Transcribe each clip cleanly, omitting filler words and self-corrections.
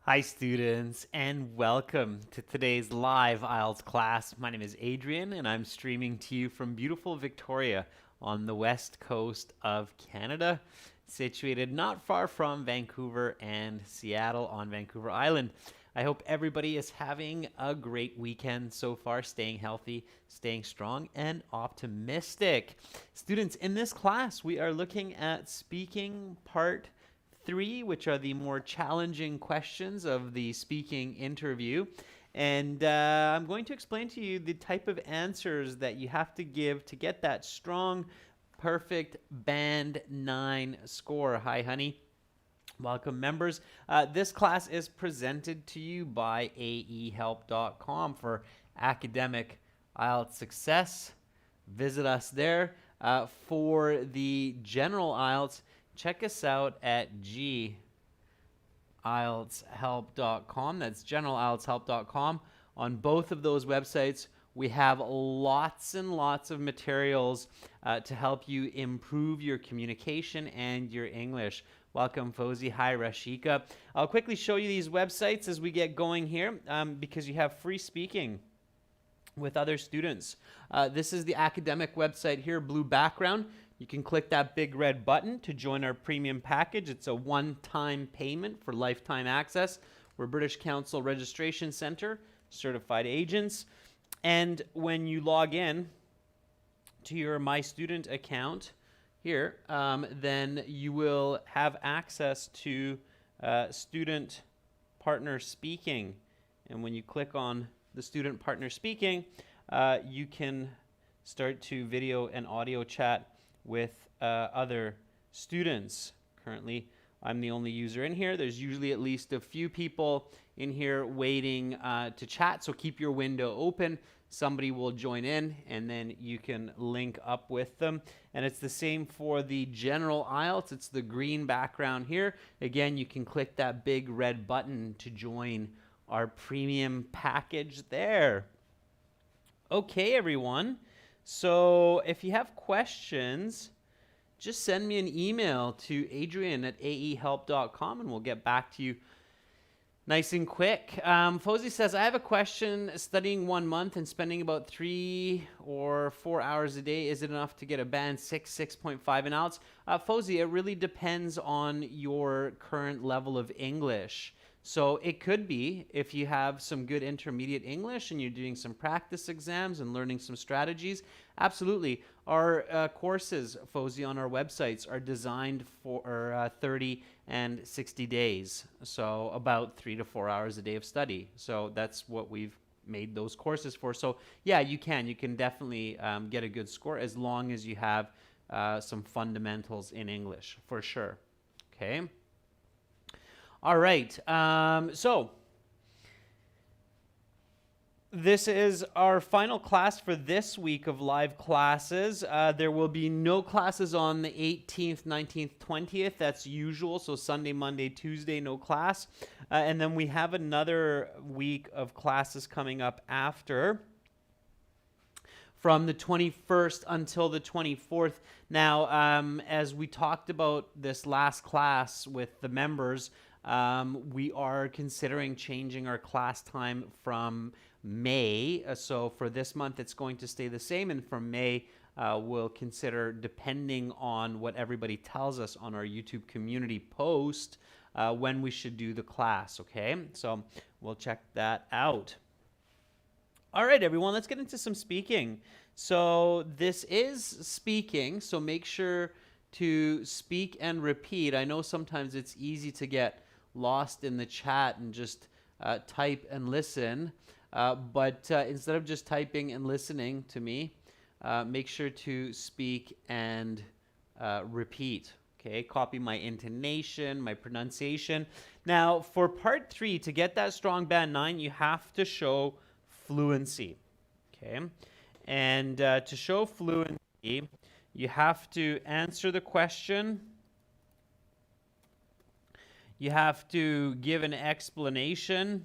Hi students, and welcome to today's live IELTS class. My name is Adrian and I'm streaming to you from beautiful Victoria on the west coast of Canada, situated not far from Vancouver and Seattle on Vancouver Island. I hope everybody is having a great weekend so far, staying healthy, staying strong, and optimistic. Students, in this class, we are looking at speaking part 3, which are the more challenging questions of the speaking interview. And I'm going to explain to you the type of answers that you have to give to get that strong, perfect band 9 score. Hi, honey. Welcome, members. This class is presented to you by aehelp.com for academic IELTS success. Visit us there. For the general IELTS, check us out at IELTShelp.com. That's generalieltshelp.com. On both of those websites, we have lots and lots of materials to help you improve your communication and your English. Welcome, Fozi. Hi, Rashika. I'll quickly show you these websites as we get going here because you have free speaking with other students. This is the academic website here, blue background. You can click that big red button to join our premium package. It's a one-time payment for lifetime access. We're British Council Registration Center, certified agents. And when you log in to your My Student account here, then you will have access to student partner speaking. And when you click on the student partner speaking, you can start to video and audio chat with other students. Currently, I'm the only user in here. There's usually at least a few people in here waiting to chat, so keep your window open. Somebody will join in, and then you can link up with them. And it's the same for the general IELTS. It's the green background here. Again, you can click that big red button to join our premium package there. Okay, everyone. So if you have questions, just send me an email to adrian@aehelp.com and we'll get back to you nice and quick. Fozi says, I have a question. Studying 1 month and spending about 3 or 4 hours a day, is it enough to get a band 6, 6.5 in IELTS? Fozi, it really depends on your current level of English. So it could be if you have some good intermediate English and you're doing some practice exams and learning some strategies. Absolutely. Our courses, Fozi, on our websites are designed for 30 and 60 days. So about 3 to 4 hours a day of study. So that's what we've made those courses for. So yeah, you can definitely get a good score as long as you have some fundamentals in English, for sure. Okay. All right, so this is our final class for this week of live classes. There will be no classes on the 18th, 19th, 20th. That's usual, so Sunday, Monday, Tuesday, no class. And then we have another week of classes coming up after, from the 21st until the 24th. Now, as we talked about this last class with the members, we are considering changing our class time from May. So for this month, it's going to stay the same. And from May, we'll consider, depending on what everybody tells us on our YouTube community post, when we should do the class. Okay, so we'll check that out. All right, everyone, let's get into some speaking. So this is speaking, so make sure to speak and repeat. I know sometimes it's easy to get lost in the chat and just type and listen, but instead of just typing and listening to me, make sure to speak and repeat. Okay, copy my intonation, my pronunciation. Now, for part 3, to get that strong band 9, you have to show fluency. Okay, and to show fluency, you have to answer the question. You have to give an explanation,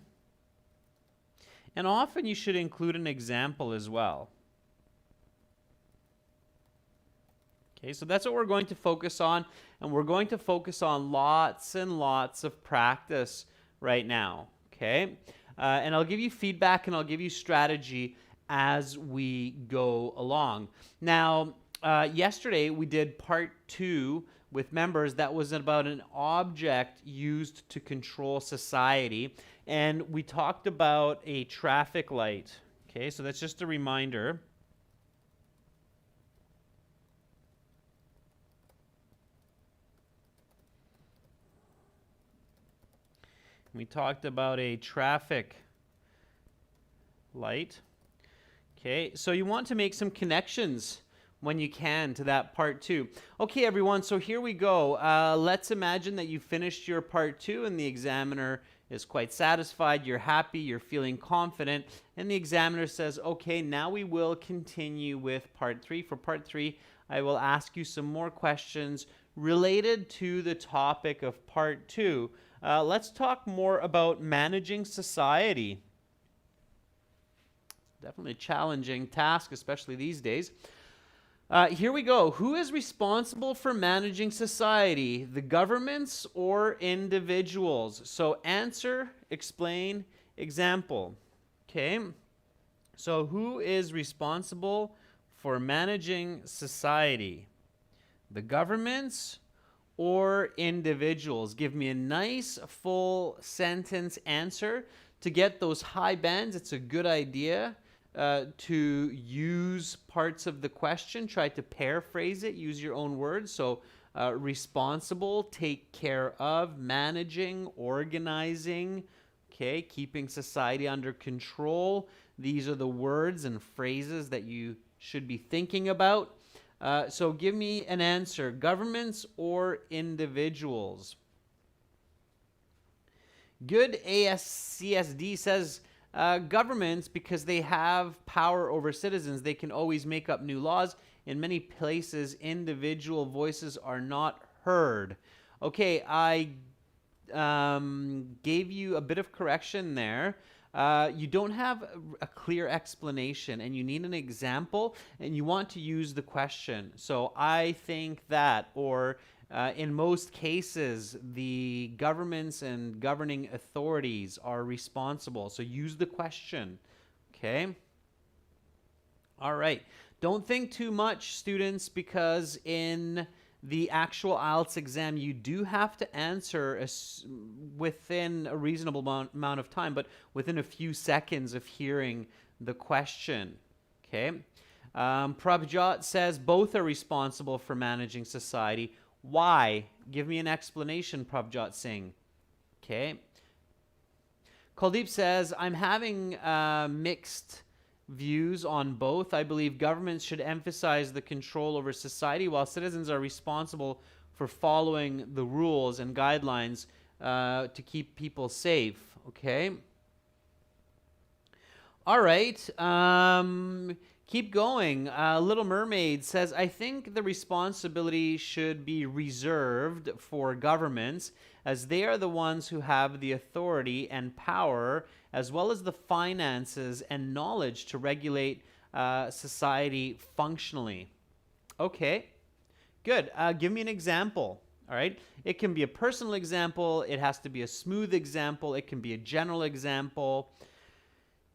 and often you should include an example as well. Okay, so that's what we're going to focus on, and we're going to focus on lots and lots of practice right now, okay? And I'll give you feedback and I'll give you strategy as we go along. Now, yesterday we did part 2 with members that was about an object used to control society, and we talked about a traffic light. Okay, so that's just a reminder. We talked about a traffic light. Okay, so you want to make some connections when you can to that part 2. Okay, everyone, so here we go. Let's imagine that you finished your part 2 and the examiner is quite satisfied, you're happy, you're feeling confident, and the examiner says, okay, now we will continue with part 3. For part 3, I will ask you some more questions related to the topic of part 2. Let's talk more about managing society. Definitely a challenging task, especially these days. Here we go. Who is responsible for managing society? The governments or individuals? So answer, explain, example. Okay. So who is responsible for managing society? The governments or individuals? Give me a nice full sentence answer. To get those high bands, it's a good idea to use parts of the question, try to paraphrase it, use your own words. So responsible, take care of, managing, organizing, okay, keeping society under control. These are the words and phrases that you should be thinking about. So give me an answer, governments or individuals? Good. ASCSD says governments, because they have power over citizens. They can always make up new laws. In many places, individual voices are not heard. Okay, I gave you a bit of correction there. You don't have a clear explanation and you need an example and you want to use the question. So I think that, or in most cases, the governments and governing authorities are responsible. So use the question, okay? All right. Don't think too much, students, because in the actual IELTS exam, you do have to answer within a reasonable amount of time, but within a few seconds of hearing the question, okay? Prabhjot says both are responsible for managing society. Why? Give me an explanation, Prabhjot Singh. Okay. Kuldeep says, I'm having mixed views on both. I believe governments should emphasize the control over society while citizens are responsible for following the rules and guidelines to keep people safe. Okay. All right. Keep going. Little Mermaid says, I think the responsibility should be reserved for governments, as they are the ones who have the authority and power, as well as the finances and knowledge to regulate society functionally. Okay, good. Give me an example. All right. It can be a personal example. It has to be a smooth example. It can be a general example.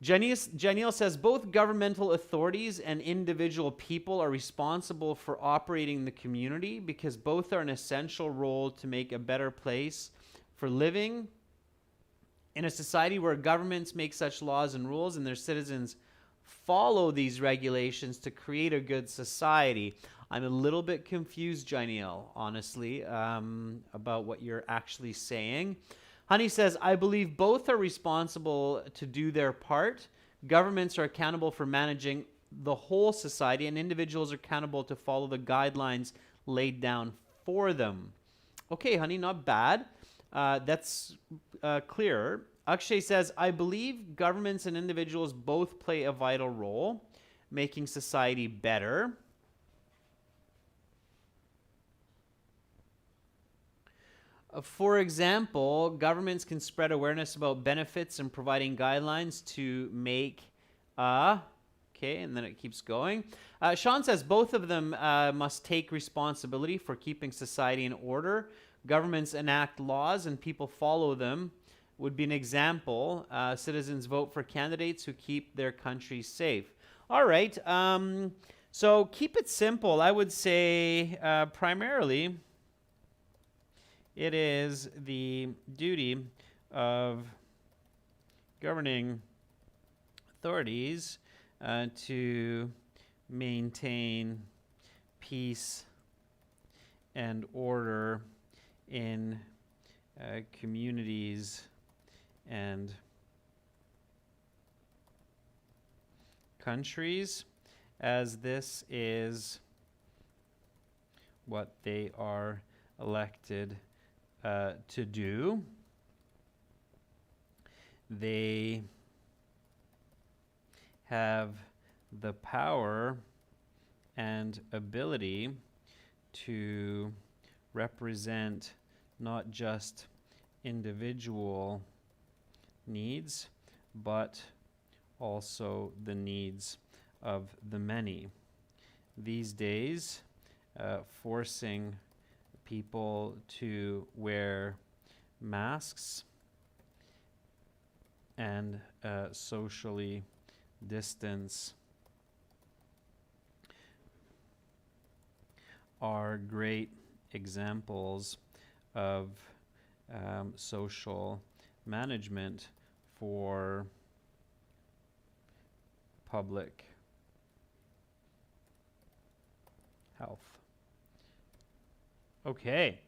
Janiel says both governmental authorities and individual people are responsible for operating the community because both are an essential role to make a better place for living. In a society where governments make such laws and rules and their citizens follow these regulations to create a good society. I'm a little bit confused, Janiel, honestly, about what you're actually saying. Honey says, I believe both are responsible to do their part. Governments are accountable for managing the whole society, and individuals are accountable to follow the guidelines laid down for them. Okay, honey, not bad. That's clearer. Akshay says, I believe governments and individuals both play a vital role, making society better. For example, governments can spread awareness about benefits and providing guidelines to make, okay, and then it keeps going. Sean says both of them must take responsibility for keeping society in order. Governments enact laws and people follow them. would be an example. Citizens vote for candidates who keep their country safe. All right. So keep it simple. I would say primarily it is the duty of governing authorities to maintain peace and order in communities and countries, as this is what they are elected to do. They have the power and ability to represent not just individual needs, but also the needs of the many. These days, forcing people to wear masks and socially distance are great examples of social management for public health. Okay.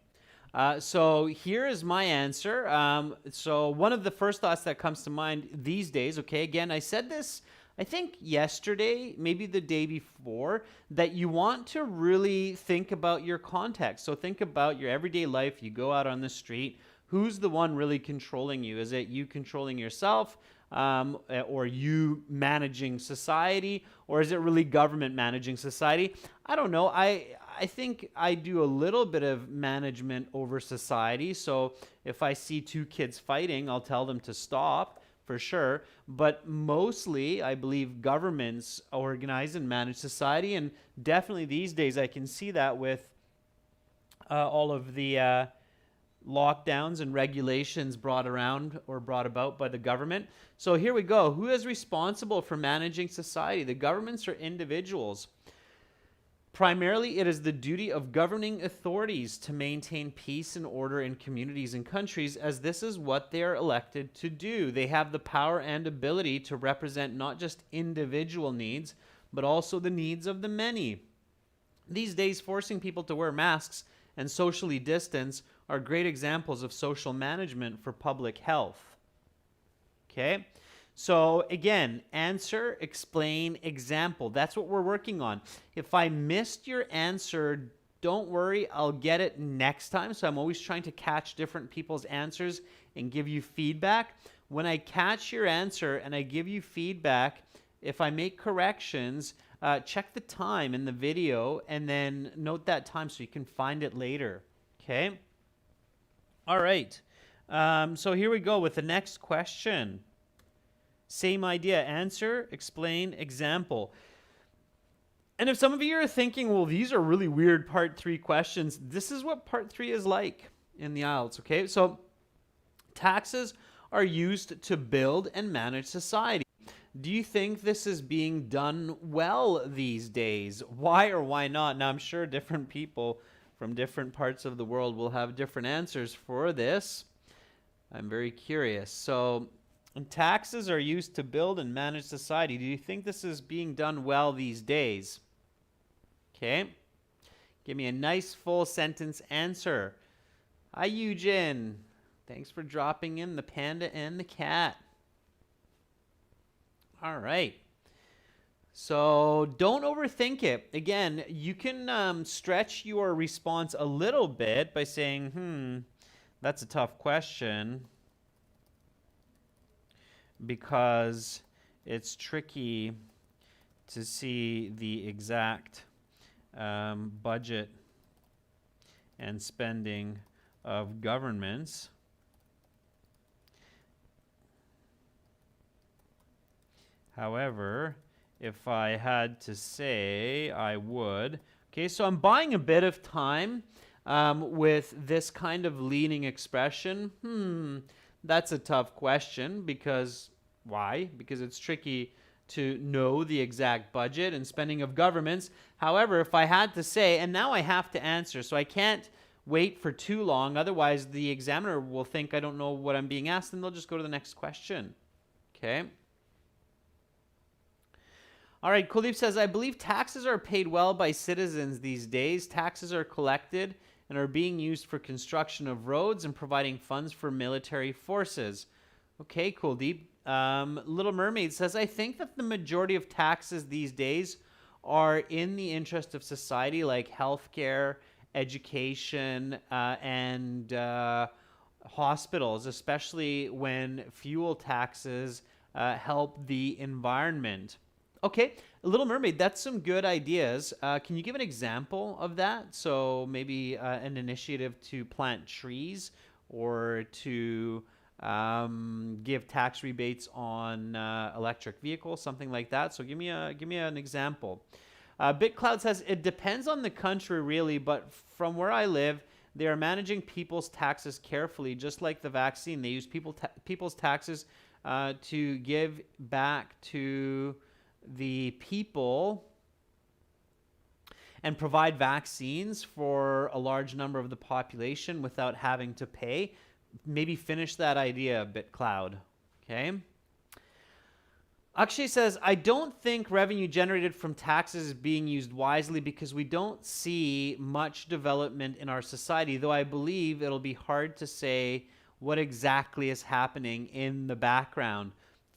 So here is my answer. So one of the first thoughts that comes to mind these days, okay, again, I said this, I think yesterday, maybe the day before, that you want to really think about your context. So think about your everyday life. You go out on the street. Who's the one really controlling you? Is it you controlling yourself? Or you managing society? Or is it really government managing society? I don't know. I think I do a little bit of management over society. So if I see two kids fighting, I'll tell them to stop for sure. But mostly, I believe governments organize and manage society. And definitely these days, I can see that with all of the lockdowns and regulations brought about by the government. So here we go. Who is responsible for managing society? The governments or individuals? Primarily, it is the duty of governing authorities to maintain peace and order in communities and countries, as this is what they are elected to do. They have the power and ability to represent not just individual needs, but also the needs of the many. These days, forcing people to wear masks and socially distance are great examples of social management for public health. Okay? So again, answer, explain, example. That's what we're working on. If I missed your answer, don't worry, I'll get it next time. So I'm always trying to catch different people's answers and give you feedback. When I catch your answer and I give you feedback, if I make corrections, check the time in the video and then note that time so you can find it later. Okay? All right. So here we go with the next question. Same idea. Answer, explain, example. And if some of you are thinking, well, these are really weird part 3 questions, this is what part 3 is like in the IELTS, okay? So taxes are used to build and manage society. Do you think this is being done well these days? Why or why not? Now, I'm sure different people from different parts of the world will have different answers for this. I'm very curious. So, taxes are used to build and manage society. Do you think this is being done well these days? Okay. Give me a nice full sentence answer. Hi, Eugen. Thanks for dropping in the panda and the cat. All right. So don't overthink it. Again, you can stretch your response a little bit by saying, that's a tough question, because it's tricky to see the exact budget and spending of governments. However, if I had to say, I would. Okay, so I'm buying a bit of time with this kind of leading expression. That's a tough question because why? Because it's tricky to know the exact budget and spending of governments. However, if I had to say, and now I have to answer, so I can't wait for too long, otherwise the examiner will think I don't know what I'm being asked and they'll just go to the next question. Okay. All right, Kuldeep says, I believe taxes are paid well by citizens these days. Taxes are collected and are being used for construction of roads and providing funds for military forces. Okay, Kuldeep. Little Mermaid says, I think that the majority of taxes these days are in the interest of society, like healthcare, education, and hospitals, especially when fuel taxes help the environment. Okay, Little Mermaid, that's some good ideas. Can you give an example of that? So maybe an initiative to plant trees or to give tax rebates on electric vehicles, something like that. So give me an example. BitCloud says it depends on the country, really, but from where I live, they are managing people's taxes carefully, just like the vaccine. They use people's taxes to give back to the people and provide vaccines for a large number of the population without having to pay. Maybe finish that idea, BitCloud. Okay. Akshay says, I don't think revenue generated from taxes is being used wisely because we don't see much development in our society, though I believe it'll be hard to say what exactly is happening in the background.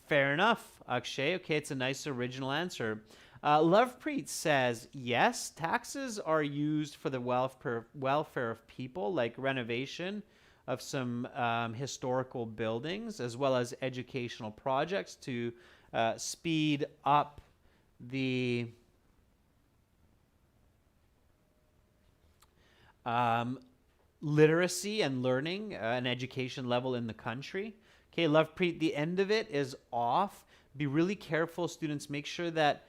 Fair enough, Akshay. Okay, it's a nice original answer. Lovepreet says, yes, taxes are used for the welfare of people, like renovation of some historical buildings, as well as educational projects to speed up the literacy and learning and education level in the country. Okay, Lovepreet, the end of it is off. Be really careful, students. Make sure that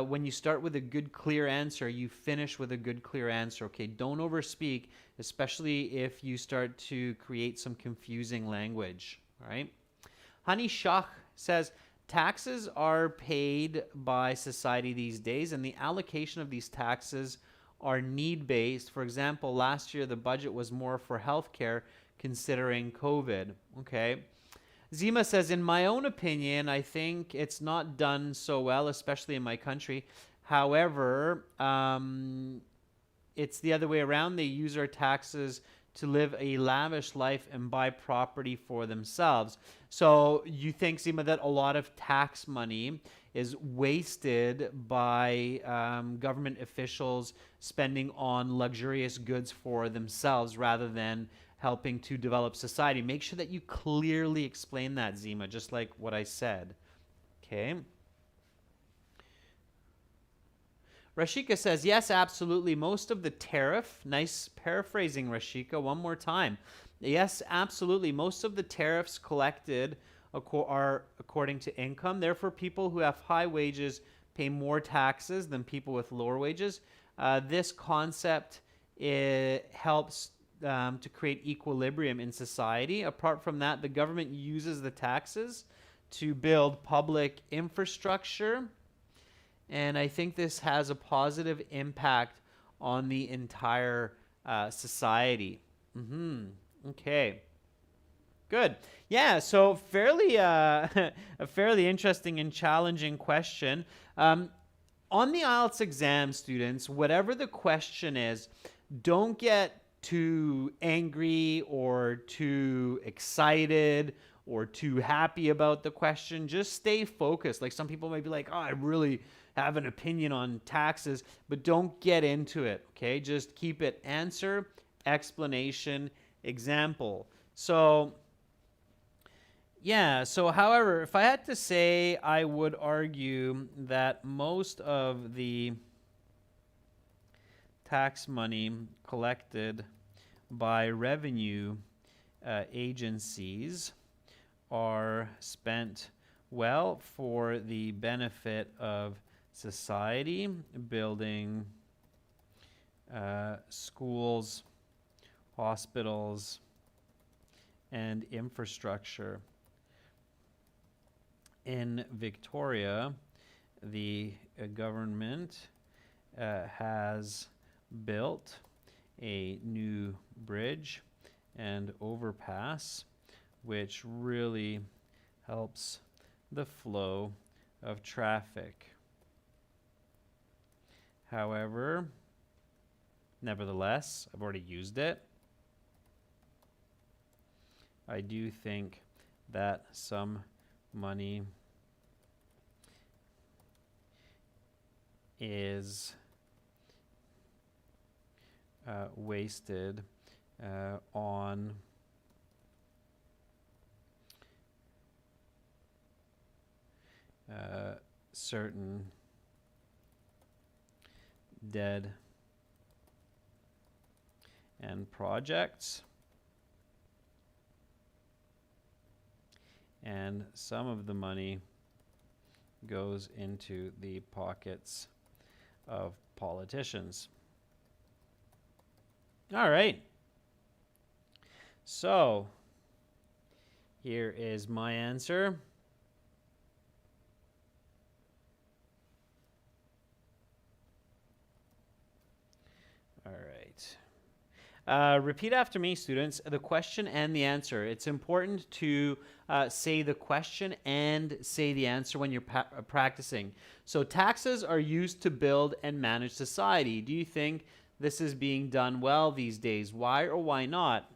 when you start with a good, clear answer, you finish with a good, clear answer. Okay, don't overspeak, especially if you start to create some confusing language. All right. Hani Shah says, taxes are paid by society these days, and the allocation of these taxes are need-based. For example, last year the budget was more for healthcare considering COVID. Okay. Zima says, in my own opinion, I think it's not done so well, especially in my country. However, it's the other way around. They use our taxes to live a lavish life and buy property for themselves. So you think, Zima, that a lot of tax money is wasted by government officials spending on luxurious goods for themselves rather than helping to develop society. Make sure that you clearly explain that, Zima, just like what I said. Okay. Rashika says, yes, absolutely. Most of the tariff, nice paraphrasing, Rashika, one more time. Yes, absolutely. Most of the tariffs collected are according to income. Therefore, people who have high wages pay more taxes than people with lower wages. This concept helps to create equilibrium in society. Apart from that, the government uses the taxes to build public infrastructure, and I think this has a positive impact on the entire society. Okay. Good. Yeah, so fairly a fairly interesting and challenging question. On the IELTS exam, students, whatever the question is, don't get too angry or too excited or too happy about the question. Just stay focused. Like some people might be like, oh, I really have an opinion on taxes, but don't get into it, okay? Just keep it answer, explanation, example. So, yeah, so however, if I had to say, I would argue that most of the tax money collected by revenue agencies are spent well for the benefit of society, building schools, hospitals, and infrastructure. In Victoria, the government has built a new bridge and overpass, which really helps the flow of traffic. However, nevertheless, I've already used it. I do think that some money is wasted on certain dead end projects, and some of the money goes into the pockets of politicians. All right. So here is my answer. All right. Repeat after me, students, the question and the answer. It's important to say the question and say the answer when you're practicing. So taxes are used to build and manage society. Do you think this is being done well these days? Why or why not?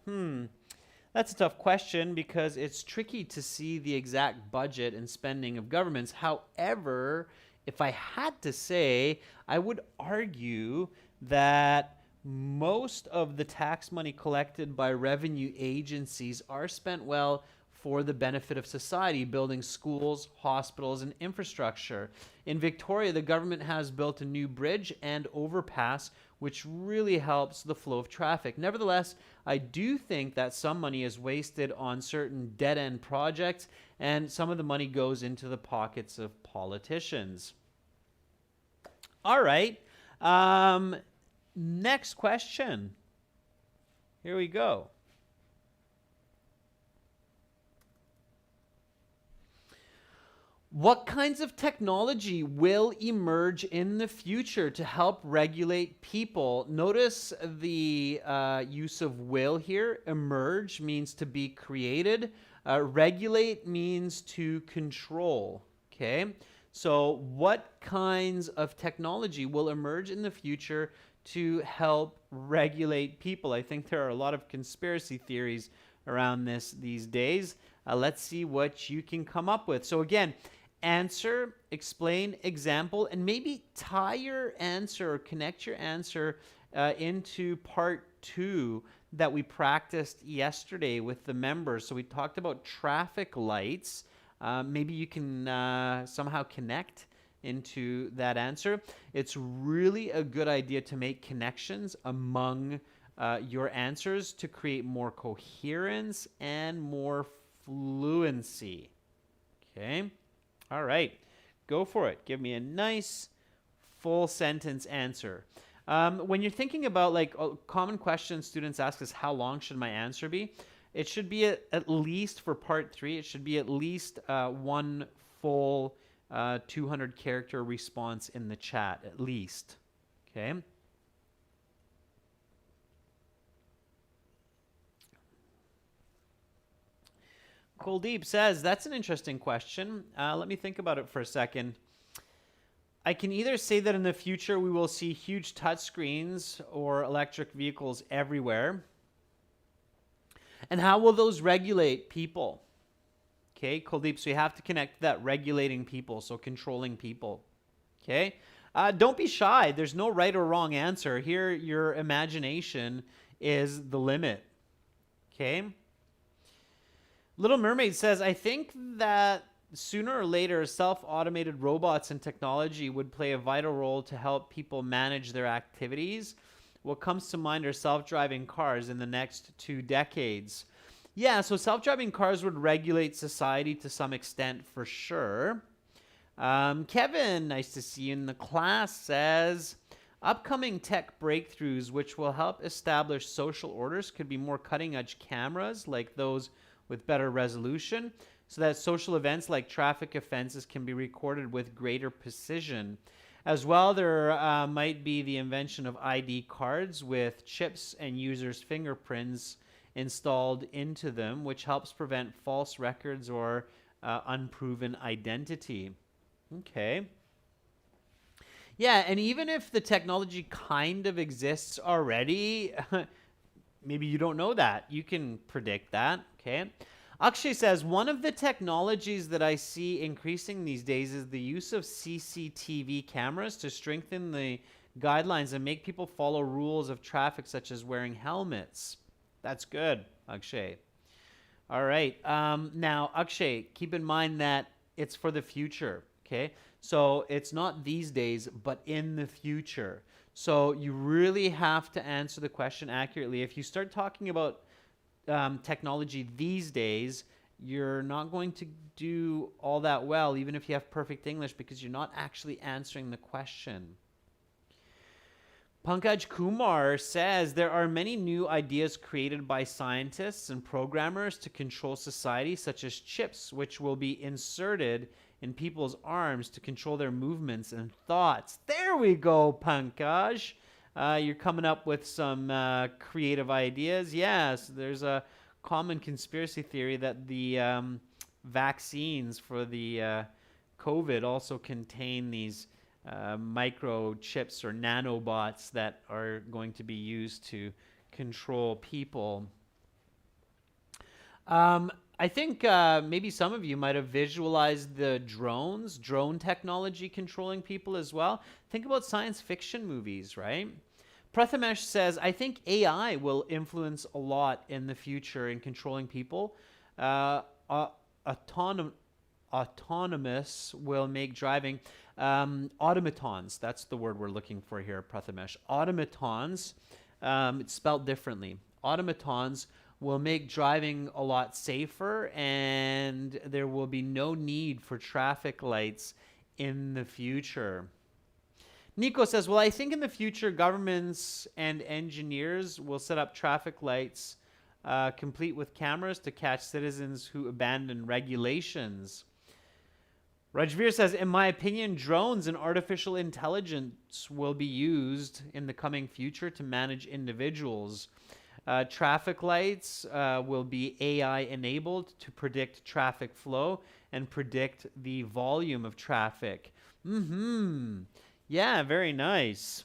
That's a tough question because it's tricky to see the exact budget and spending of governments. However, if I had to say, I would argue that most of the tax money collected by revenue agencies are spent well for the benefit of society, building schools, hospitals, and infrastructure. In Victoria, the government has built a new bridge and overpass, which really helps the flow of traffic. Nevertheless, I do think that some money is wasted on certain dead-end projects, and some of the money goes into the pockets of politicians. All right. Next question. Here we go. What kinds of technology will emerge in the future to help regulate people? Notice the use of will here. Emerge means to be created. Regulate means to control. Okay? So what kinds of technology will emerge in the future to help regulate people? I think there are a lot of conspiracy theories around this these days. Let's see what you can come up with. So again, answer, explain, example, and maybe tie your answer or connect your answer into part 2 that we practiced yesterday with the members. So we talked about traffic lights. Maybe you can somehow connect into that answer. It's really a good idea to make connections among your answers to create more coherence and more fluency. Okay? All right. Go for it. Give me a nice full sentence answer. When you're thinking about like common questions students ask is how long should my answer be? It should be at least for part 3, it should be at least one full 200 character response in the chat, at least. Okay. Kuldeep says, that's an interesting question. Let me think about it for a second. I can either say that in the future we will see huge touchscreens or electric vehicles everywhere. And how will those regulate people? Okay, Kuldeep, so you have to connect that regulating people, so controlling people. Okay, don't be shy. There's no right or wrong answer. Here, your imagination is the limit. Okay. Little Mermaid says, I think that sooner or later, self-automated robots and technology would play a vital role to help people manage their activities. What comes to mind are self-driving cars in the next 2 decades. Yeah, so self-driving cars would regulate society to some extent for sure. Kevin, nice to see you in the class, says, Upcoming tech breakthroughs which will help establish social orders could be more cutting-edge cameras like those with better resolution, so that social events like traffic offenses can be recorded with greater precision. As well, there might be the invention of ID cards with chips and users' fingerprints installed into them, which helps prevent false records or unproven identity. Okay. Yeah, and even if the technology kind of exists already, maybe you don't know that. You can predict that, okay? Akshay says, one of the technologies that I see increasing these days is the use of CCTV cameras to strengthen the guidelines and make people follow rules of traffic, such as wearing helmets. That's good, Akshay. All right. Now, Akshay, keep in mind that it's for the future, okay? So it's not these days, but in the future. So you really have to answer the question accurately. If you start talking about technology these days, you're not going to do all that well, even if you have perfect English, because you're not actually answering the question. Pankaj Kumar says there are many new ideas created by scientists and programmers to control society, such as chips, which will be inserted in people's arms to control their movements and thoughts. There we go, Pankaj. You're coming up with some creative ideas. Yes, there's a common conspiracy theory that the vaccines for the COVID also contain these microchips or nanobots that are going to be used to control people. I think maybe some of you might have visualized the drone technology controlling people as well. Think about science fiction movies, right? Prathamesh says, I think AI will influence a lot in the future in controlling people. Autonomous will make driving. Automatons, that's the word we're looking for here, Prathamesh. Automatons, it's spelled differently. Automatons will make driving a lot safer, and there will be no need for traffic lights in the future. Nico says, well, I think in the future, governments and engineers will set up traffic lights complete with cameras to catch citizens who abandon regulations. Rajveer says, in my opinion, drones and artificial intelligence will be used in the coming future to manage individuals. Traffic lights will be AI enabled to predict traffic flow and predict the volume of traffic. Yeah, very nice.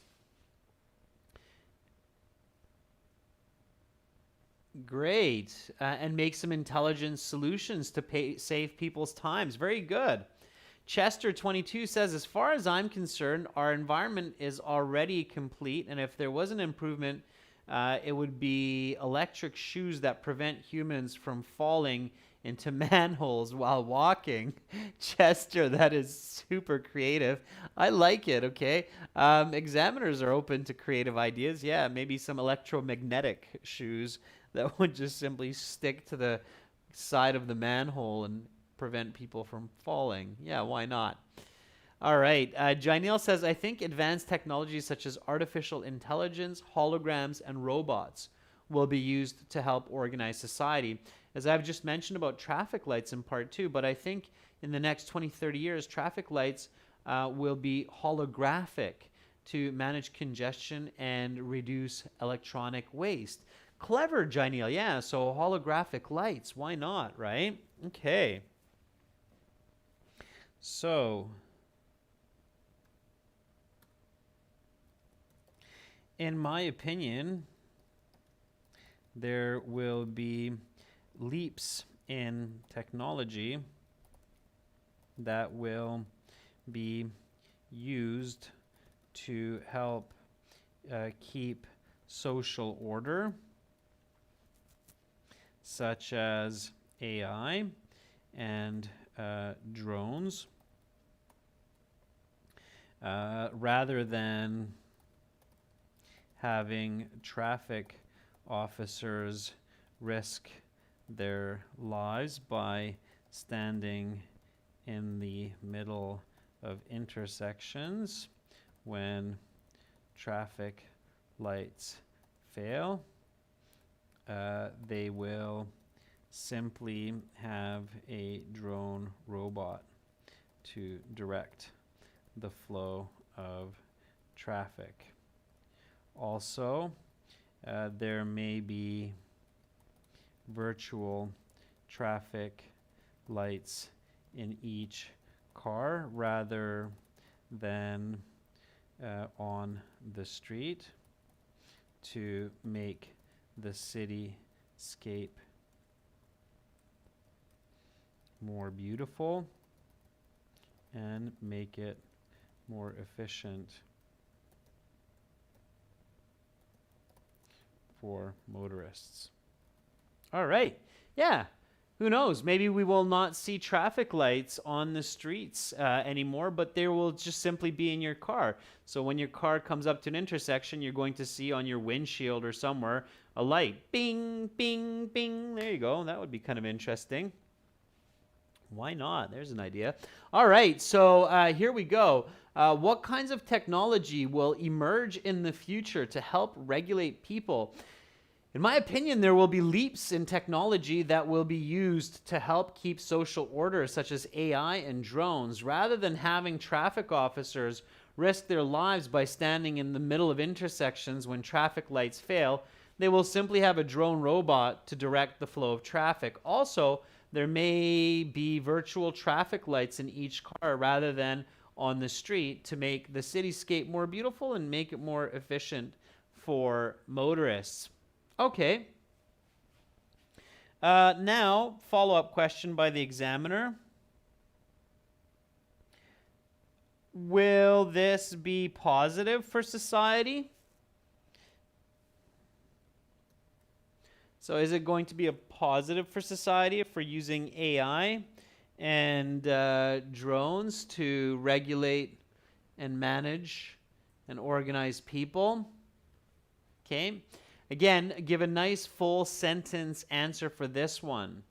Great. And make some intelligent solutions to save people's times. Very good. Chester22 says, as far as I'm concerned, our environment is already complete, and if there was an improvement, it would be electric shoes that prevent humans from falling into manholes while walking. Chester, that is super creative. I like it, okay? Examiners are open to creative ideas. Yeah, maybe some electromagnetic shoes that would just simply stick to the side of the manhole and prevent people from falling. Yeah, why not? All right. Janelle says, I think advanced technologies such as artificial intelligence, holograms, and robots will be used to help organize society. As I've just mentioned about traffic lights in part 2, but I think in the next 20, 30 years, traffic lights will be holographic to manage congestion and reduce electronic waste. Clever, Janelle. Yeah, so holographic lights. Why not, right? Okay. So, in my opinion, there will be leaps in technology that will be used to help keep social order, such as AI and drones, rather than having traffic officers risk their lives by standing in the middle of intersections when traffic lights fail, they will simply have a drone robot to direct the flow of traffic. Also, there may be virtual traffic lights in each car rather than on the street to make the cityscape more beautiful and make it more efficient for motorists. All right. Yeah. Who knows? Maybe we will not see traffic lights on the streets anymore, but they will just simply be in your car. So when your car comes up to an intersection, you're going to see on your windshield or somewhere a light. Bing, bing, bing. There you go. That would be kind of interesting. Why not? There's an idea. All right, so here we go. What kinds of technology will emerge in the future to help regulate people? In my opinion, there will be leaps in technology that will be used to help keep social order, such as AI and drones. Rather than having traffic officers risk their lives by standing in the middle of intersections when traffic lights fail, they will simply have a drone robot to direct the flow of traffic. Also, there may be virtual traffic lights in each car rather than on the street to make the cityscape more beautiful and make it more efficient for motorists. Okay. Now, follow-up question by the examiner. Will this be positive for society? So is it going to be a positive for society if we're using AI and drones to regulate and manage and organize people? Okay. Again, give a nice full sentence answer for this one.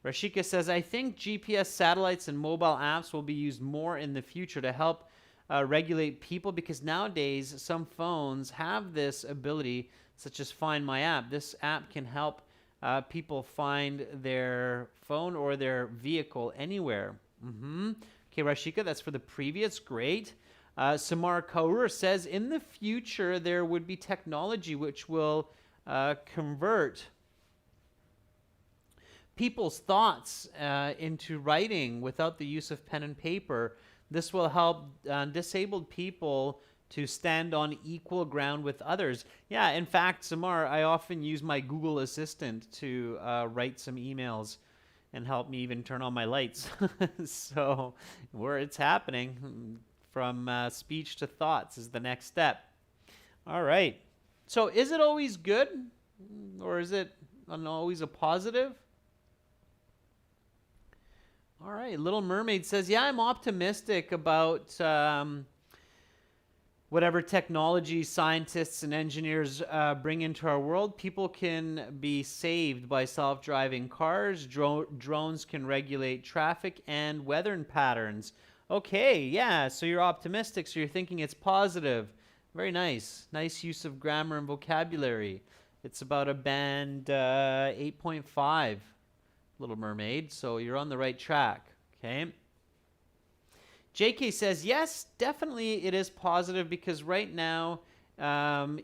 Rashika says, I think GPS satellites and mobile apps will be used more in the future to help regulate people, because nowadays some phones have this ability, such as Find My App. This app can help people find their phone or their vehicle anywhere. Okay, Rashika, that's for the previous. Great. Samar Kaur says, in the future, there would be technology which will convert people's thoughts into writing without the use of pen and paper. This will help disabled people to stand on equal ground with others. Yeah, in fact, Samar, I often use my Google Assistant to write some emails and help me even turn on my lights. So where it's happening, from speech to thoughts is the next step. All right. So is it always good, or is it always a positive? All right. Little Mermaid says, yeah, I'm optimistic about whatever technology scientists and engineers bring into our world. People can be saved by self-driving cars. Drones can regulate traffic and weather patterns. Okay, yeah, so you're optimistic, so you're thinking it's positive. Very nice. Nice use of grammar and vocabulary. It's about a band 8.5, Little Mermaid, so you're on the right track, okay? JK says, yes, definitely it is positive, because right now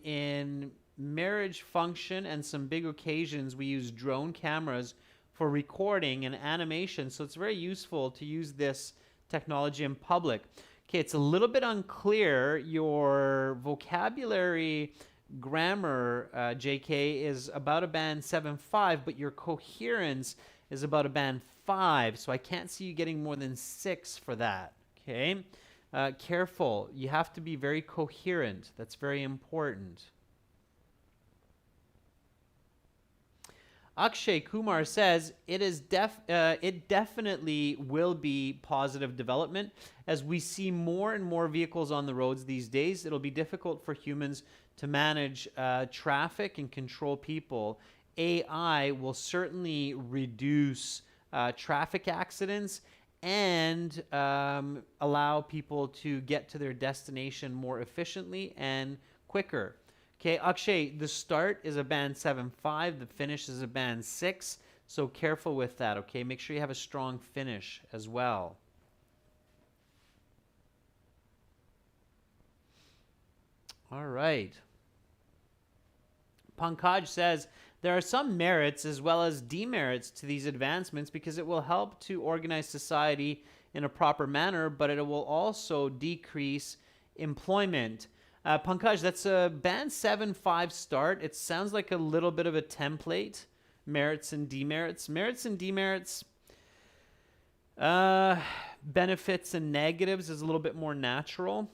in marriage function and some big occasions, we use drone cameras for recording and animation, so it's very useful to use this technology in public. Okay, it's a little bit unclear. Your vocabulary grammar, JK, is about a band 7.5, but your coherence is about a band 5, so I can't see you getting more than 6 for that. Okay, careful. You have to be very coherent. That's very important. Akshay Kumar says, it definitely will be positive development. As we see more and more vehicles on the roads these days, it'll be difficult for humans to manage traffic and control people. AI will certainly reduce traffic accidents and allow people to get to their destination more efficiently and quicker. Okay, Akshay, the start is a band 7.5, the finish is a band 6, so careful with that, okay? Make sure you have a strong finish as well. All right. Pankaj says, there are some merits as well as demerits to these advancements because it will help to organize society in a proper manner, but it will also decrease employment. Pankaj, that's a band 7.5 start. It sounds like a little bit of a template. Merits and demerits. Merits and demerits. Benefits and negatives is a little bit more natural.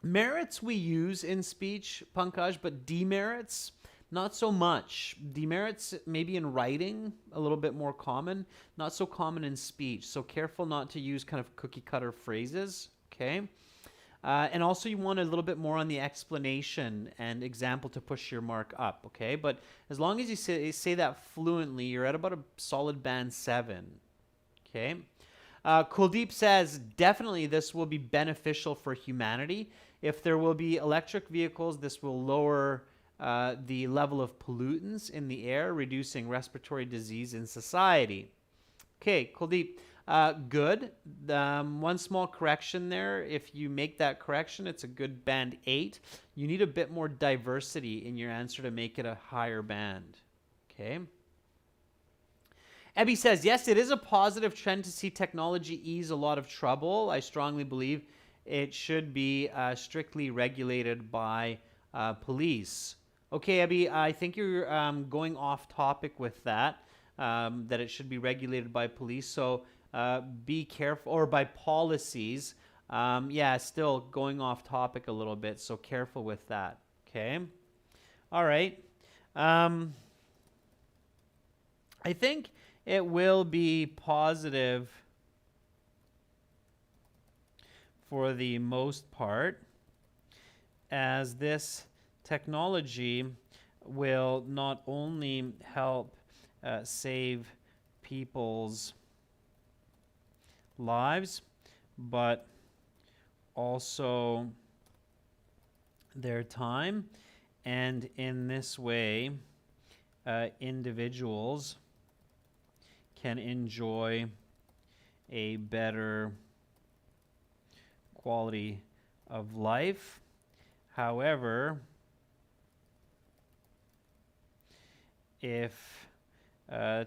Merits we use in speech, Pankaj, but demerits, not so much. Demerits maybe in writing, a little bit more common, not so common in speech. So careful not to use kind of cookie cutter phrases, okay? And also you want a little bit more on the explanation and example to push your mark up, okay? But as long as you say that fluently, you're at about a solid band 7, okay? Kuldeep says, definitely this will be beneficial for humanity. If there will be electric vehicles, this will lower the level of pollutants in the air, reducing respiratory disease in society. Okay, Kuldeep, good. One small correction there. If you make that correction, it's a good band 8. You need a bit more diversity in your answer to make it a higher band. Okay. Ebby says, yes, it is a positive trend to see technology ease a lot of trouble. I strongly believe it should be strictly regulated by police. Okay, Ebby, I think you're going off topic with that, that it should be regulated by police. So be careful, or by policies. Yeah, still going off topic a little bit, so careful with that. Okay. All right. I think it will be positive for the most part, as this technology will not only help save people's lives, but also their time. And in this way, individuals can enjoy a better quality of life. However, if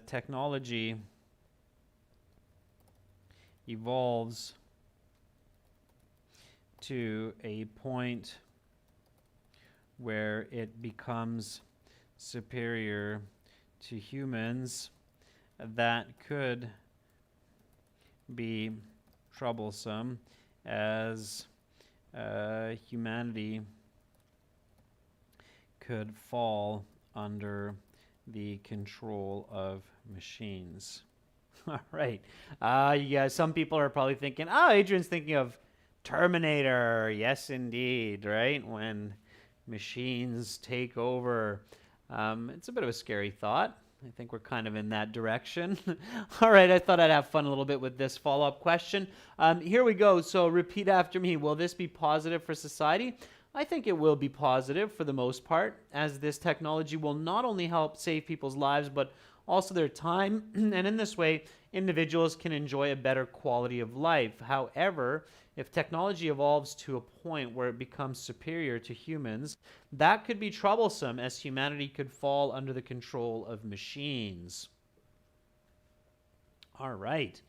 technology evolves to a point where it becomes superior to humans, that could be troublesome, as humanity could fall under the control of machines. All right. Yeah, some people are probably thinking, oh, Adrian's thinking of Terminator. Yes, indeed, right? When machines take over. It's a bit of a scary thought. I think we're kind of in that direction. All right, I thought I'd have fun a little bit with this follow-up question. Here we go. So repeat after me. Will this be positive for society? I think it will be positive for the most part, as this technology will not only help save people's lives, but also their time. And in this way, individuals can enjoy a better quality of life. However, if technology evolves to a point where it becomes superior to humans, that could be troublesome, as humanity could fall under the control of machines. All right.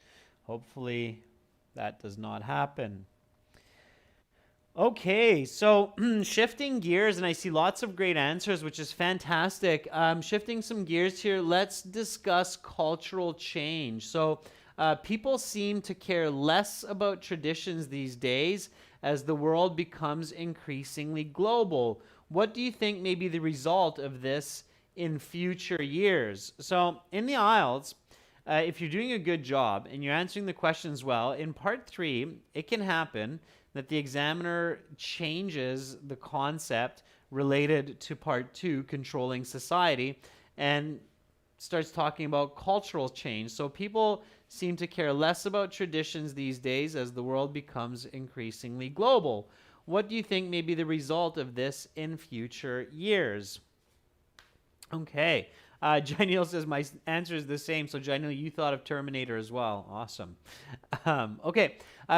Hopefully that does not happen. Okay, so shifting gears, and I see lots of great answers, which is fantastic. Shifting some gears here, let's discuss cultural change. So people seem to care less about traditions these days as the world becomes increasingly global. What do you think may be the result of this in future years? So in the IELTS, if you're doing a good job and you're answering the questions well, in part 3, it can happen that the examiner changes the concept related to part 2, controlling society, and starts talking about cultural change. So people seem to care less about traditions these days as the world becomes increasingly global. What do you think may be the result of this in future years? Okay. Janelle says my answer is the same. So Janelle, you thought of Terminator as well. Awesome. Okay.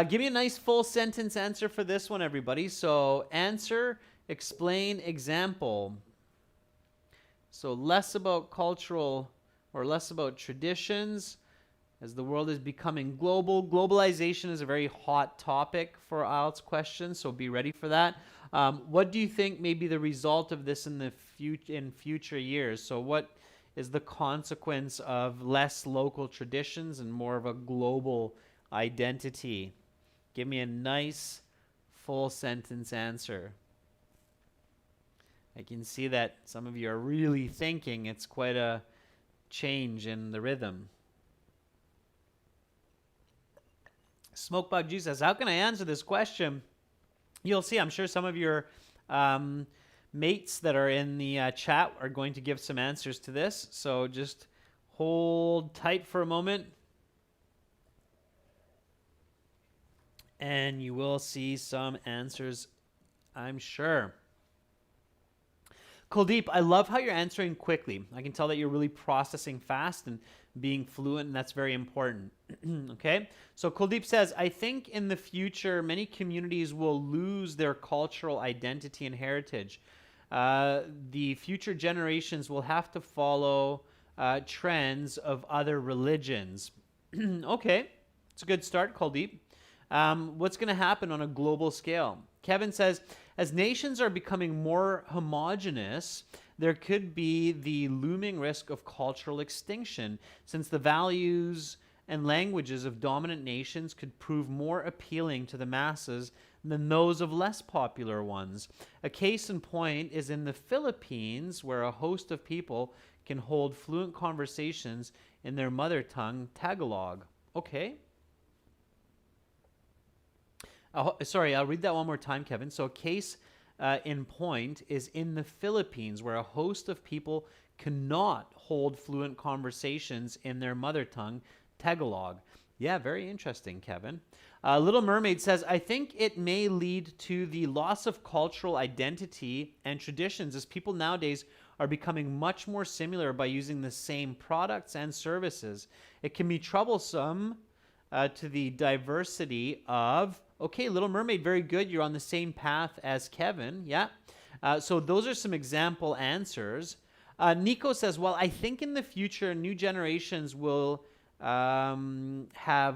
Give me a nice full sentence answer for this one, everybody. So answer, explain, example. So less about cultural or less about traditions as the world is becoming global. Globalization is a very hot topic for IELTS questions, so be ready for that. What do you think may be the result of this in future years? So what is the consequence of less local traditions and more of a global identity? Give me a nice full sentence answer. I can see that some of you are really thinking. It's quite a change in the rhythm. Smokebug Juice says, how can I answer this question? You'll see, I'm sure some of your mates that are in the chat are going to give some answers to this. So just hold tight for a moment. And you will see some answers, I'm sure. Kuldeep, I love how you're answering quickly. I can tell that you're really processing fast and being fluent, and that's very important. Okay? So Kuldeep says, I think in the future, many communities will lose their cultural identity and heritage. The future generations will have to follow trends of other religions. Okay, it's a good start, Kuldeep. What's going to happen on a global scale? Kevin says, as nations are becoming more homogenous, there could be the looming risk of cultural extinction, since the values and languages of dominant nations could prove more appealing to the masses than those of less popular ones. A case in point is in the Philippines, where a host of people can hold fluent conversations in their mother tongue, Tagalog. Okay. Sorry, I'll read that one more time, Kevin. So a case in point is in the Philippines, where a host of people cannot hold fluent conversations in their mother tongue, Tagalog. Yeah, very interesting, Kevin. Little Mermaid says, I think it may lead to the loss of cultural identity and traditions, as people nowadays are becoming much more similar by using the same products and services. It can be troublesome to the diversity of... Okay, Little Mermaid, very good. You're on the same path as Kevin. Yeah. So those are some example answers. Nico says, well, I think in the future, new generations will have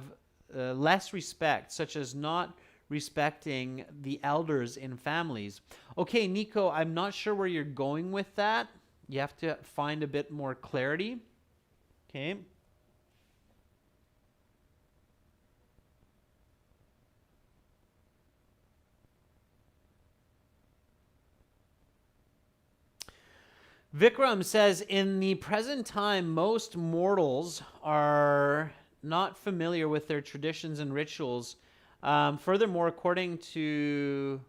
less respect, such as not respecting the elders in families. Okay, Nico, I'm not sure where you're going with that. You have to find a bit more clarity. Okay. Vikram says, in the present time, most mortals are not familiar with their traditions and rituals. Furthermore, according to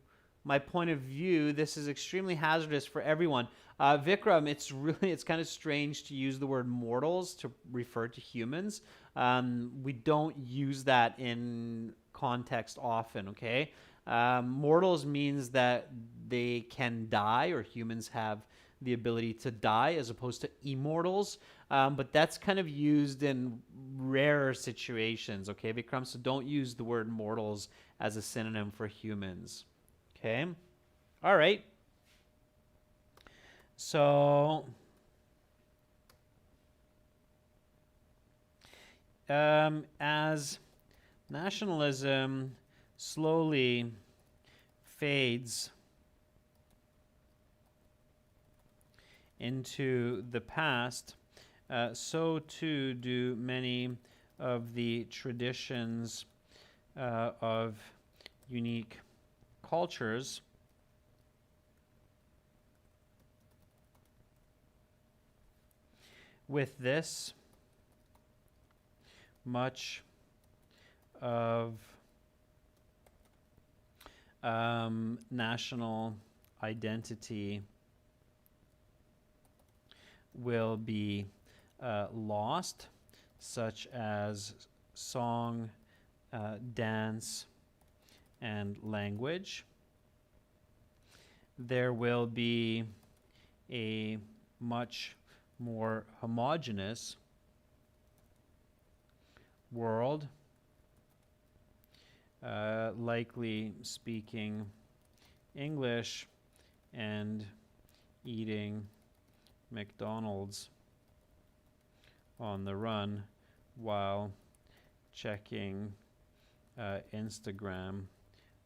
my point of view, this is extremely hazardous for everyone. Vikram, it's kind of strange to use the word mortals to refer to humans. We don't use that in context often, okay? Mortals means that they can die, or humans have the ability to die, as opposed to immortals. But that's kind of used in rarer situations, okay, Vikram? So don't use the word mortals as a synonym for humans, okay? All right. So as nationalism slowly fades into the past, so too do many of the traditions of unique cultures. With this, much of national identity will be lost, such as song, dance, and language. There will be a much more homogeneous world, likely speaking English and eating McDonald's on the run while checking Instagram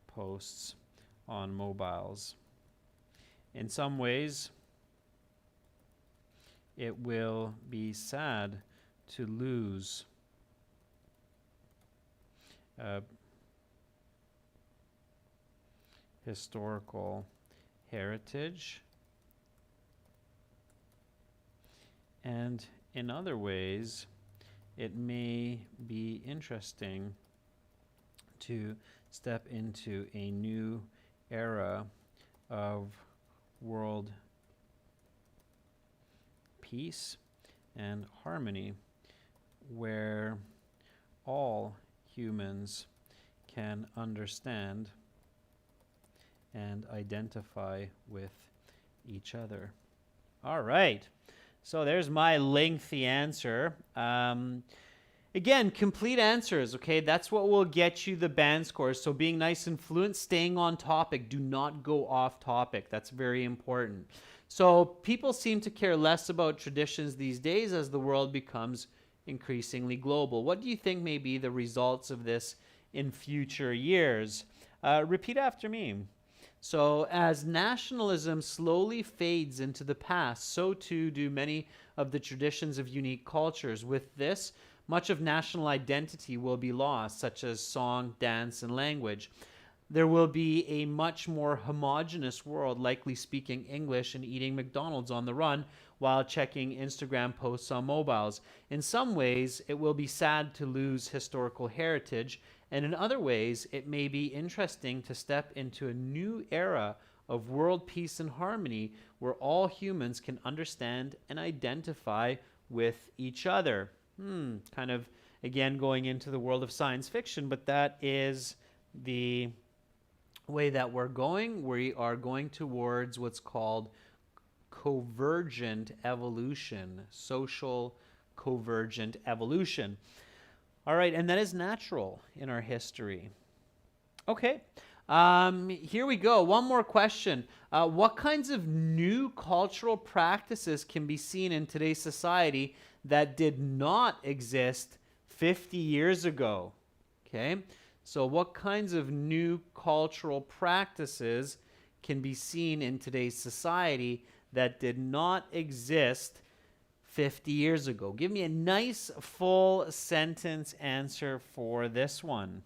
posts on mobiles. In some ways, it will be sad to lose historical heritage, and in other ways, it may be interesting to step into a new era of world peace and harmony, where all humans can understand and identify with each other. All right, so there's my lengthy answer. Again, complete answers, okay? That's what will get you the band scores. So being nice and fluent, staying on topic. Do not go off topic. That's very important. So people seem to care less about traditions these days as the world becomes increasingly global. What do you think may be the results of this in future years? Repeat after me. So as nationalism slowly fades into the past, so too do many of the traditions of unique cultures. With this, much of national identity will be lost, such as song, dance, and language. There will be a much more homogenous world, likely speaking English and eating McDonald's on the run while checking Instagram posts on mobiles. In some ways, it will be sad to lose historical heritage, and in other ways, it may be interesting to step into a new era of world peace and harmony where all humans can understand and identify with each other. Kind of, again, going into the world of science fiction, but that is the way that we're going. We are going towards what's called convergent evolution, social convergent evolution. All right, and that is natural in our history. Okay, here we go. One more question. What kinds of new cultural practices can be seen in today's society that did not exist 50 years ago? Okay, so what kinds of new cultural practices can be seen in today's society that did not exist 50 years ago? Give me a nice full sentence answer for this one.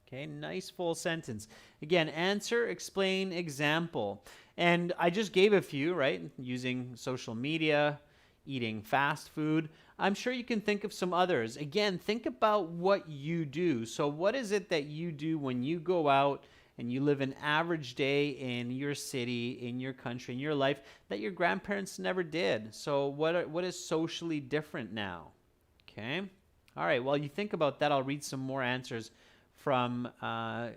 Okay, nice full sentence. Again, answer, explain, example. And I just gave a few, right? Using social media, eating fast food. I'm sure you can think of some others. Again, think about what you do. So what is it that you do when you go out and you live an average day in your city, in your country, in your life that your grandparents never did? So what is socially different now? Okay. All right. While you think about that, I'll read some more answers from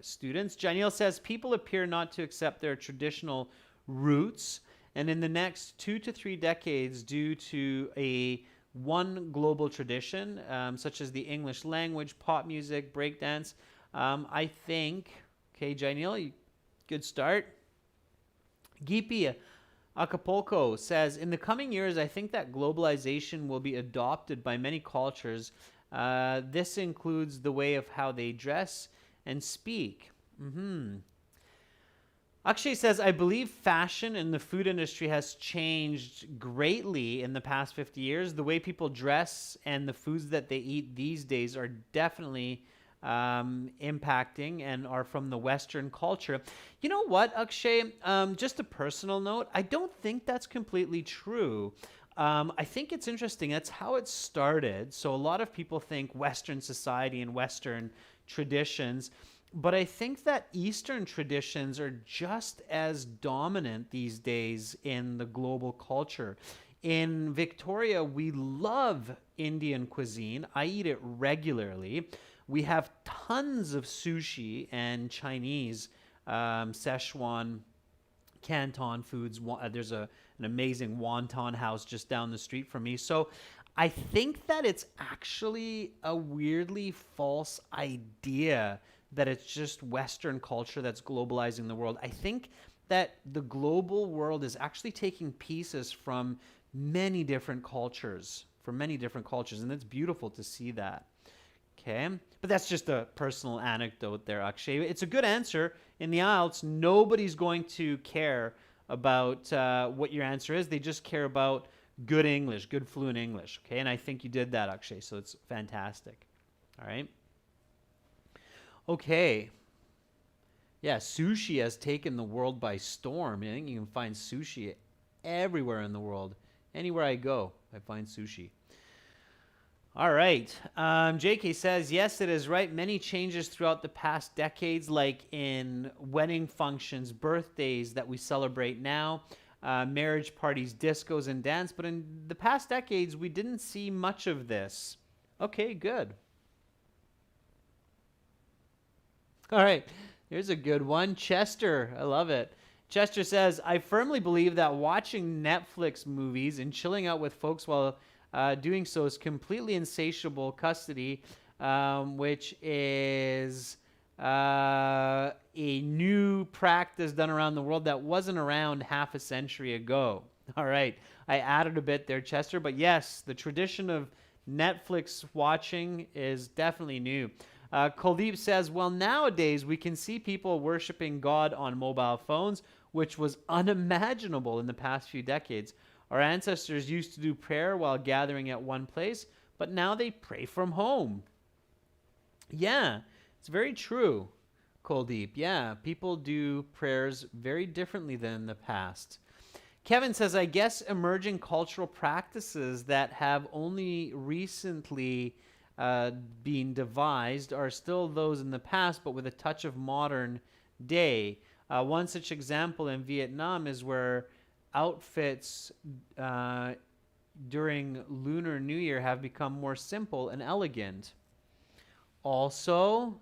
students. Janiel says, people appear not to accept their traditional roots, and in the next 2 to 3 decades, due to one global tradition, such as the English language, pop music, breakdance, I think, okay, Janiel, good start. Gipi Acapulco says, in the coming years, I think that globalization will be adopted by many cultures. This includes the way of how they dress and speak. Akshay says, I believe fashion in the food industry has changed greatly in the past 50 years. The way people dress and the foods that they eat these days are definitely impacting and are from the Western culture. You know what, Akshay? Just a personal note, I don't think that's completely true. I think it's interesting. That's how it started. So a lot of people think Western society and Western traditions, but I think that Eastern traditions are just as dominant these days in the global culture. In Victoria, we love Indian cuisine. I eat it regularly. We have tons of sushi and Chinese, Szechuan, Canton foods. There's an amazing wonton house just down the street from me. So I think that it's actually a weirdly false idea that it's just Western culture that's globalizing the world. I think that the global world is actually taking pieces from many different cultures, and it's beautiful to see that. Okay, but that's just a personal anecdote there, Akshay. It's a good answer. In the IELTS, nobody's going to care about what your answer is. They just care about good English, good fluent English. Okay, and I think you did that, Akshay, so it's fantastic. All right. Okay. Yeah, sushi has taken the world by storm. I think you can find sushi everywhere in the world. Anywhere I go, I find sushi. All right. JK says, yes, it is right. Many changes throughout the past decades, like in wedding functions, birthdays that we celebrate now, marriage parties, discos, and dance. But in the past decades, we didn't see much of this. Okay, good. All right. Here's a good one. Chester, I love it. Chester says, I firmly believe that watching Netflix movies and chilling out with folks while doing so is completely insatiable custody, which is a new practice done around the world that wasn't around half a century ago. All right. I added a bit there, Chester, but yes, the tradition of Netflix watching is definitely new. Kuldeep says, well, nowadays we can see people worshiping God on mobile phones, which was unimaginable in the past few decades. Our ancestors used to do prayer while gathering at one place, but now they pray from home. Yeah, it's very true, Kuldeep. Yeah, people do prayers very differently than in the past. Kevin says, I guess emerging cultural practices that have only recently been devised are still those in the past, but with a touch of modern day. One such example in Vietnam is where outfits during Lunar New Year have become more simple and elegant. Also,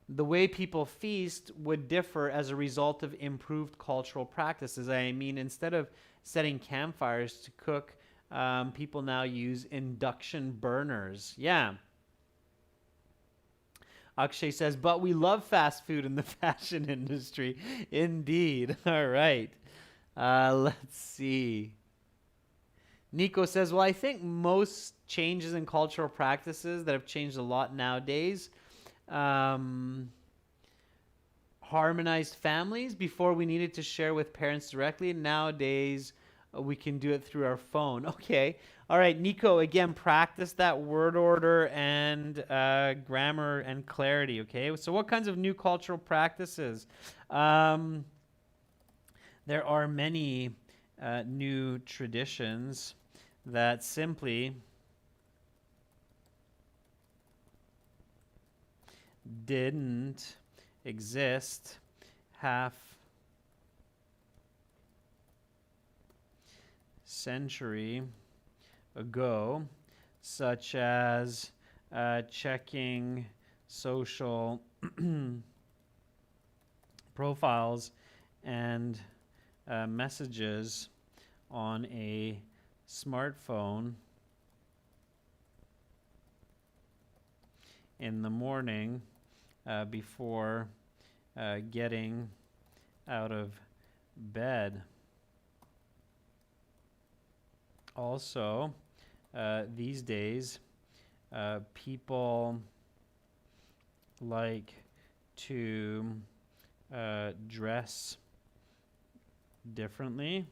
the way people feast would differ as a result of improved cultural practices. I mean, instead of setting campfires to cook, people now use induction burners. Yeah. Akshay says, but we love fast food in the fashion industry. Indeed. All right. Let's see. Nico says, well, I think most changes in cultural practices that have changed a lot nowadays, harmonized families. Before we needed to share with parents directly. Nowadays, we can do it through our phone. Okay. All right, Nico, again, practice that word order and grammar and clarity, okay? So what kinds of new cultural practices? There are many new traditions that simply didn't exist half century ago, such as checking social profiles and messages on a smartphone in the morning before getting out of bed. Also, these days, people like to dress differently,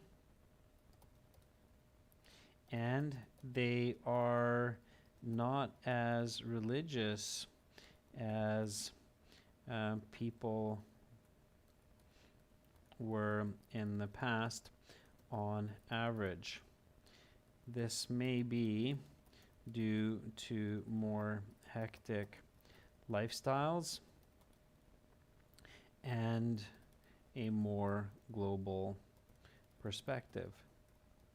and they are not as religious as people were in the past on average. This may be due to more hectic lifestyles and a more global perspective.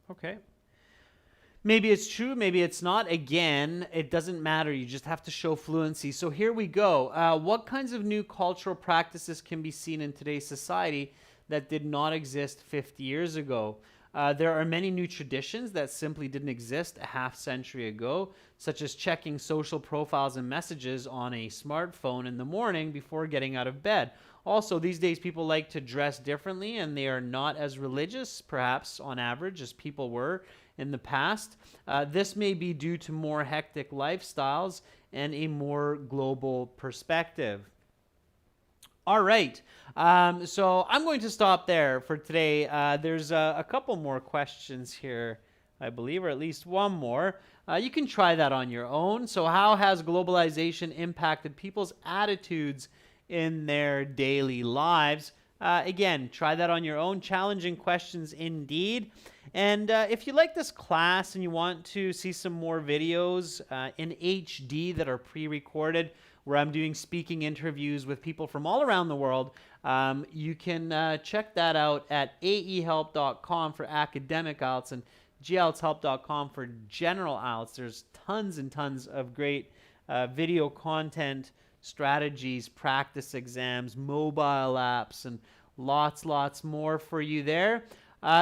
Okay. Maybe it's true, maybe it's not. Again, it doesn't matter. You just have to show fluency. So here we go. What kinds of new cultural practices can be seen in today's society that did not exist 50 years ago? There are many new traditions that simply didn't exist a half century ago, such as checking social profiles and messages on a smartphone in the morning before getting out of bed. Also, these days people like to dress differently and they are not as religious, perhaps on average, as people were in the past. This may be due to more hectic lifestyles and a more global perspective. All right. So I'm going to stop there for today. There's a couple more questions here, I believe, or at least one more. You can try that on your own. So how has globalization impacted people's attitudes in their daily lives? Again, try that on your own. Challenging questions indeed. And if you like this class and you want to see some more videos in HD that are pre-recorded, where I'm doing speaking interviews with people from all around the world, you can check that out at aehelp.com for academic IELTS and gltshelp.com for general IELTS. There's tons and tons of great video content, strategies, practice exams, mobile apps, and lots more for you there.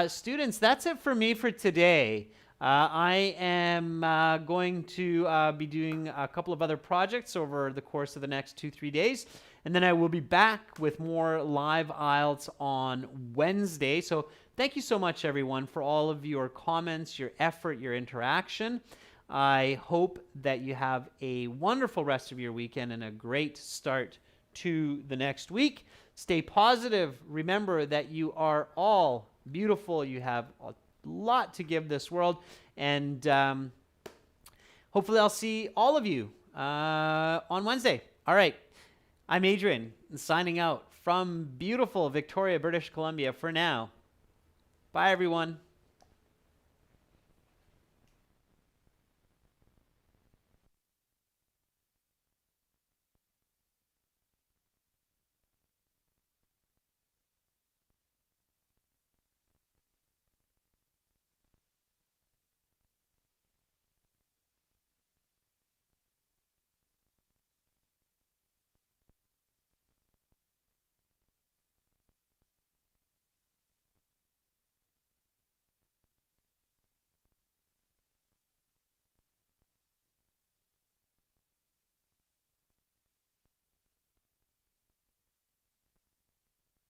Students, that's it for me for today. I am going to be doing a couple of other projects over the course of the next 2-3 days, and then I will be back with more live IELTS on Wednesday. So thank you so much, everyone, for all of your comments, your effort, your interaction. I hope that you have a wonderful rest of your weekend and a great start to the next week. Stay positive. Remember that you are all beautiful. You have a lot to give this world, and hopefully I'll see all of you on Wednesday. All right. I'm Adrian, signing out from beautiful Victoria, British Columbia for now. Bye, everyone.